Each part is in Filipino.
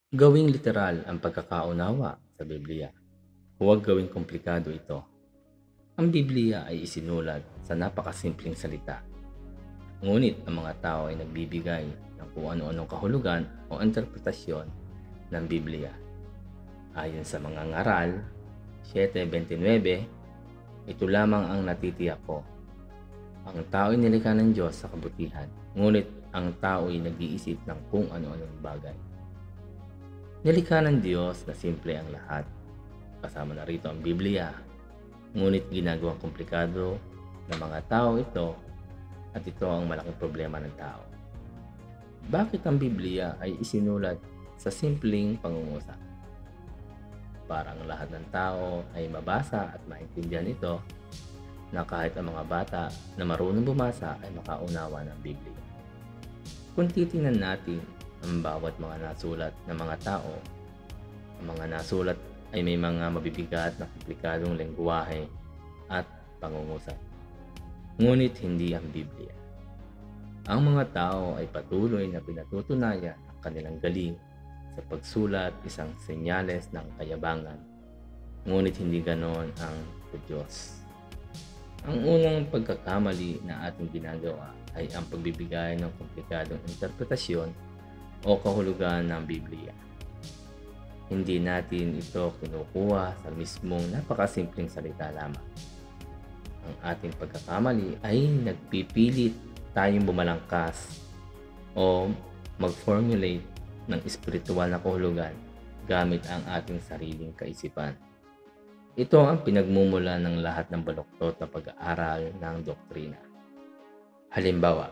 Gawing literal ang pagkakaunawa sa Biblia. Huwag gawing komplikado ito. Ang Biblia ay isinulat sa napakasimpleng salita. Ngunit ang mga tao ay nagbibigay ng kung ano-anong kahulugan o interpretasyon ng Biblia. Ayon sa mga ngaral 7:29, ito lamang ang natitiyak ko. Ang tao ay nilikha ng Diyos sa kabutihan, ngunit ang tao ay nag-iisip ng kung ano-anong bagay. Nilikha ng Diyos na simple ang lahat, kasama na rito ang Biblia, ngunit ginagawang komplikado ng mga tao ito at ito ang malaking problema ng tao. Bakit ang Biblia ay isinulat sa simpleng pangungusap? Para ang lahat ng tao ay mabasa at maintindihan ito, na kahit ang mga bata na marunong bumasa ay makaunawa ng Biblia. Kung titingnan natin ang bawat mga nasulat ng mga tao, ang mga nasulat ay may mga mabibigat na komplikadong lengguwahe at pangungusap. Ngunit hindi ang Biblia. Ang mga tao ay patuloy na pinatutunayan ang kanilang galing sa pagsulat, isang senyales ng kayabangan. Ngunit hindi ganon ang sa Diyos. Ang unang pagkakamali na ating ginagawa ay ang pagbibigay ng komplikadong interpretasyon o kahulugan ng Biblia. Hindi natin ito kinukuha sa mismong napakasimpleng salita lamang. Ang ating pagkakamali ay nagpipilit tayong bumalangkas o mag-formulate ng espiritual na kahulugan gamit ang ating sariling kaisipan. Ito ang pinagmumula ng lahat ng baluktot na pag-aaral ng doktrina. Halimbawa,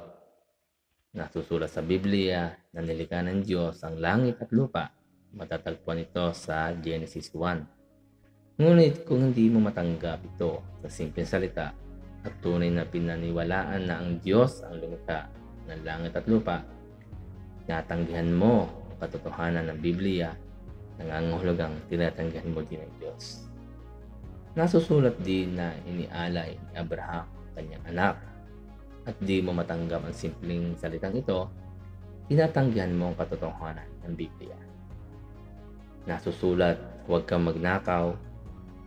nasusulat sa Biblia na nilikha ng Diyos ang langit at lupa. Matatagpuan ito sa Genesis 1. Ngunit kung hindi mo matanggap ito sa simpleng salita at tunay na pinaniwalaan na ang Diyos ang lumikha ng langit at lupa, natanggihan mo ang katotohanan ng Biblia, nangangahulugang tinatanggihan mo din ang Diyos. Nasusulat din na inialay ni Abraham ang kanyang anak at di mo matanggap ang simpleng salitang ito, tinatanggihan mo ang katotohanan ng Biblia. Nasusulat, huwag kang magnakaw,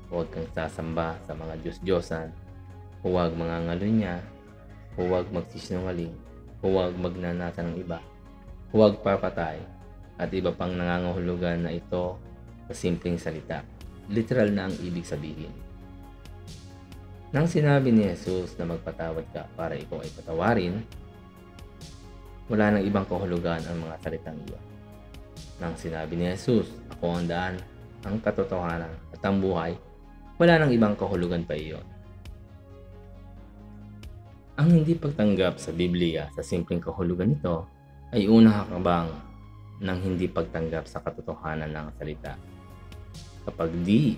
huwag kang sasamba sa mga Diyos-Diyosan, huwag mangangalunya, huwag magsisinungaling, huwag magnanasa ng iba, huwag papatay, at iba pang nangangahulugan na ito sa simpleng salita. Literal na ang ibig sabihin. Nang sinabi ni Jesus na magpatawad ka para ikaw ay patawarin, wala nang ibang kahulugan ang mga salitang iyon. Nang sinabi ni Jesus, ako ang daan, ang katotohanan at ang buhay, wala nang ibang kahulugan pa iyon. Ang hindi pagtanggap sa Biblia sa simpleng kahulugan nito ay unang hakbang ng hindi pagtanggap sa katotohanan ng salita. Kapag di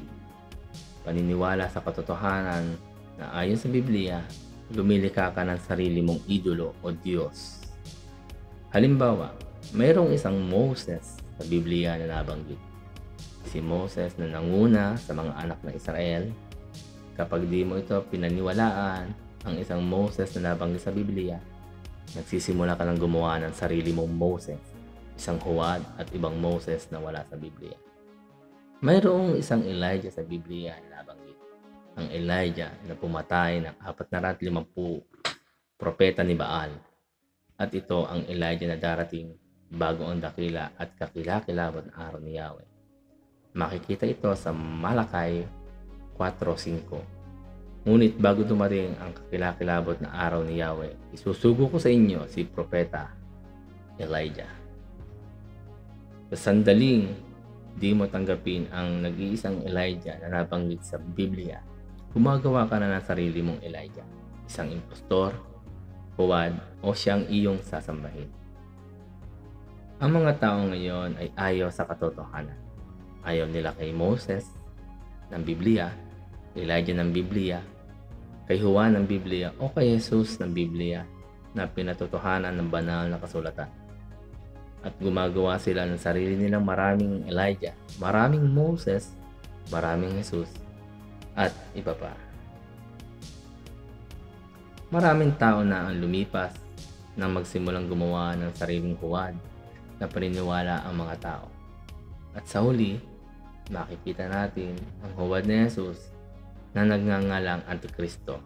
paniniwala sa katotohanan na ayon sa Biblia, lumilika ka ng sarili mong idolo o Diyos. Halimbawa, mayroong isang Moses sa Biblia na nabanggit. Si Moses na nanguna sa mga anak ng Israel. Kapag di mo ito pinaniwalaan, ang isang Moses na nabanggit sa Biblia, nagsisimula ka ng gumawa ng sarili mong Moses, isang huwad at ibang Moses na wala sa Biblia. Mayroong isang Elijah sa Biblia na nabanggit. Ang Elijah na pumatay ng 450 propeta ni Baal. At ito ang Elijah na darating bago ang dakila at kakilakilabot na araw ni Yahweh. Makikita ito sa Malakay 4:5. Ngunit bago dumating ang kakilakilabot na araw ni Yahweh, isusugo ko sa inyo si propeta Elijah. Sa sandaling di mo tanggapin ang nag-iisang Elijah na nabanggit sa Biblia, gumagawa ka na ng sarili mong Elijah, isang impostor, huwad o siyang iyong sasambahin. Ang mga tao ngayon ay ayaw sa katotohanan. Ayaw nila kay Moses ng Biblia, Elijah ng Biblia, kay Juan ng Biblia o kay Jesus ng Biblia na pinatotohanan ng banal na kasulatan. At gumagawa sila ng sarili nilang maraming Elijah, maraming Moses, maraming Jesus, at iba pa. Maraming tao na ang lumipas nang magsimulang gumawa ng sariling huwad na paniniwala ang mga tao. At sa huli, makikita natin ang huwad ni Jesus na nagngangalang Antikristo.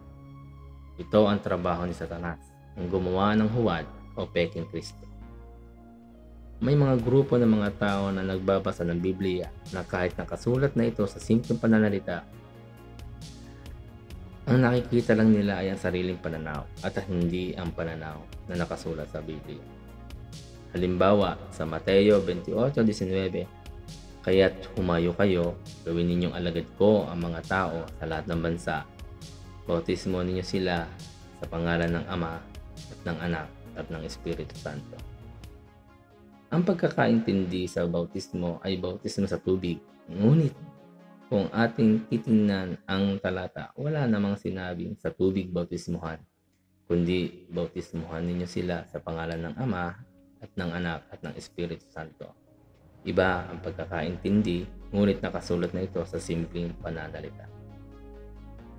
Ito ang trabaho ni Satanas, ang gumawa ng huwad o peking Kristo. May mga grupo ng mga tao na nagbabasa ng Biblia na kahit nakasulat na ito sa simpleng pananalita, ang nakikita lang nila ay ang sariling pananaw at hindi ang pananaw na nakasulat sa Biblia. Halimbawa, sa Mateo 28:19, "Kaya't humayo kayo, gawin ninyong alagad ko ang mga tao sa lahat ng bansa. Bautismo ninyo sila sa pangalan ng Ama at ng Anak at ng Espiritu Santo." Ang pagkakaintindi sa bautismo ay bautismo sa tubig. Ngunit kung ating titingnan ang talata, wala namang sinabing sa tubig bautismuhan, kundi bautismuhan ninyo sila sa pangalan ng Ama at ng Anak at ng Espiritu Santo. Iba ang pagkakaintindi, ngunit nakasulat na ito sa simpleng pananalita.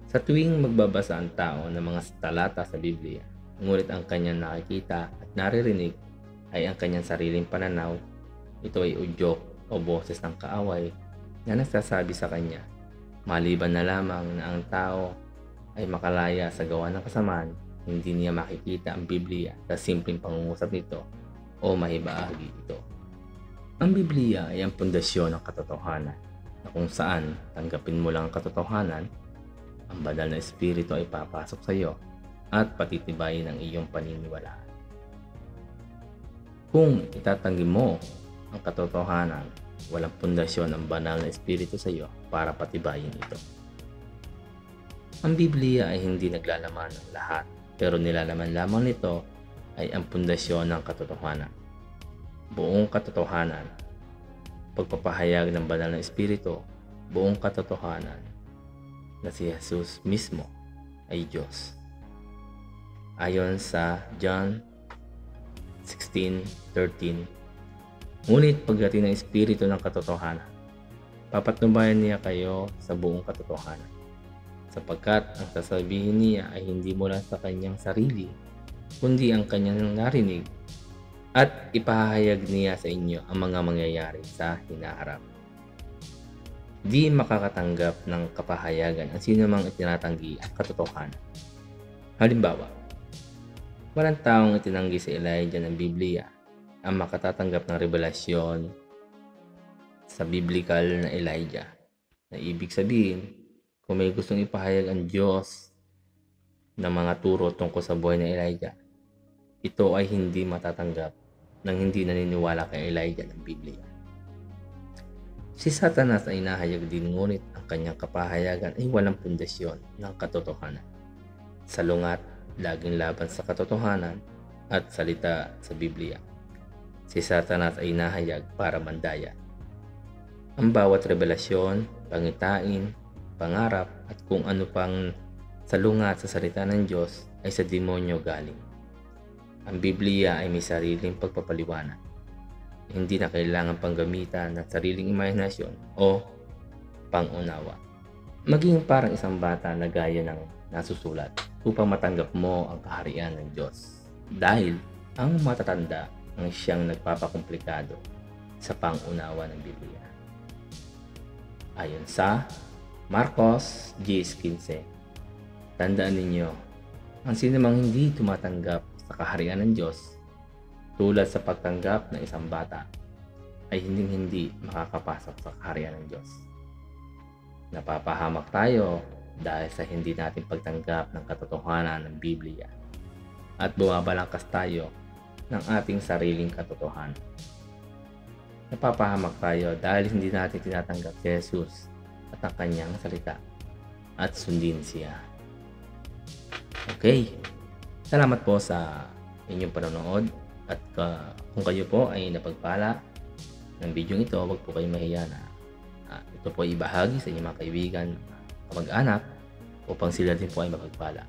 Sa tuwing magbabasa ang tao ng mga talata sa Biblia, ngunit ang kanyang nakikita at naririnig ay ang kanyang sariling pananaw, ito ay udyok o boses ng kaaway na nagsasabi sa kanya, maliban na lamang na ang tao ay makalaya sa gawa ng kasamaan, hindi niya makikita ang Biblia sa simpleng pangungusap nito o mahibaagi ito. Ang Biblia ay ang pundasyon ng katotohanan, na kung saan tanggapin mo lang ang katotohanan, ang banal na espiritu ay papasok sa iyo at patitibayin ang iyong paniniwalaan. Kung itatanggi mo ang katotohanan, walang pundasyon ang banal na espiritu sa iyo para patibayin ito. Ang Biblia ay hindi naglalaman ng lahat, pero nilalaman lamang nito ay ang pundasyon ng katotohanan. Buong katotohanan, pagpapahayag ng banal na espiritu, buong katotohanan na si Jesus mismo ay Diyos. Ayon sa John 16:13, "Ngunit pagdating ng Espiritu ng katotohanan, papatnubayan niya kayo sa buong katotohanan, sapagkat ang sasabihin niya ay hindi mula sa kanyang sarili, kundi ang kanyang narinig, at ipahayag niya sa inyo ang mga mangyayari sa hinaharap." Di makakatanggap ng kapahayagan ang sinumang itinatanggi ang katotohanan. Halimbawa, walang taong itinanggi sa Elijah ng Biblia ang makatatanggap ng revelasyon sa biblical na Elijah. Na ibig sabihin, kung may gustong ipahayag ang Diyos ng mga turo tungkol sa buhay ng Elijah, ito ay hindi matatanggap ng hindi naniniwala kay Elijah ng Biblia. Si Satanas ay nahayag din, ngunit ang kanyang kapahayagan ay walang pundasyon ng katotohanan. Salungat, laging laban sa katotohanan at salita sa Biblia. Si Satanas ay nahayag para mandaya. Ang bawat revelasyon, pangitain, pangarap at kung ano pang salungat sa salita ng Diyos ay sa demonyo galing. Ang Biblia ay may sariling pagpapaliwanag. Hindi na kailangan panggamitan ng sariling imahinasyon o pangunawa. Maging parang isang bata na gaya ng nasusulat upang matanggap mo ang kaharian ng Diyos. Dahil ang matatanda ang siyang nagpapakomplikado sa pangunawa ng Biblia. Ayon sa Marcos 10:15, tandaan ninyo, ang sinumang hindi tumatanggap sa kaharian ng Diyos tulad sa pagtanggap ng isang bata ay hindi makakapasok sa kaharian ng Diyos. Napapahamak tayo dahil sa hindi natin pagtanggap ng katotohanan ng Biblia at bumabalangkas tayo ng ating sariling katotohanan. Napapahamak tayo dahil hindi natin tinatanggap si Jesus at ang kanyang salita at sundin siya. Okay, salamat po sa inyong panonood at kung kayo po ay napagpala ng video ito, huwag po kayong mahiya na ito po ay ibahagi sa inyong mga kaibigan, kamag-anak upang sila din po ay mapagpala.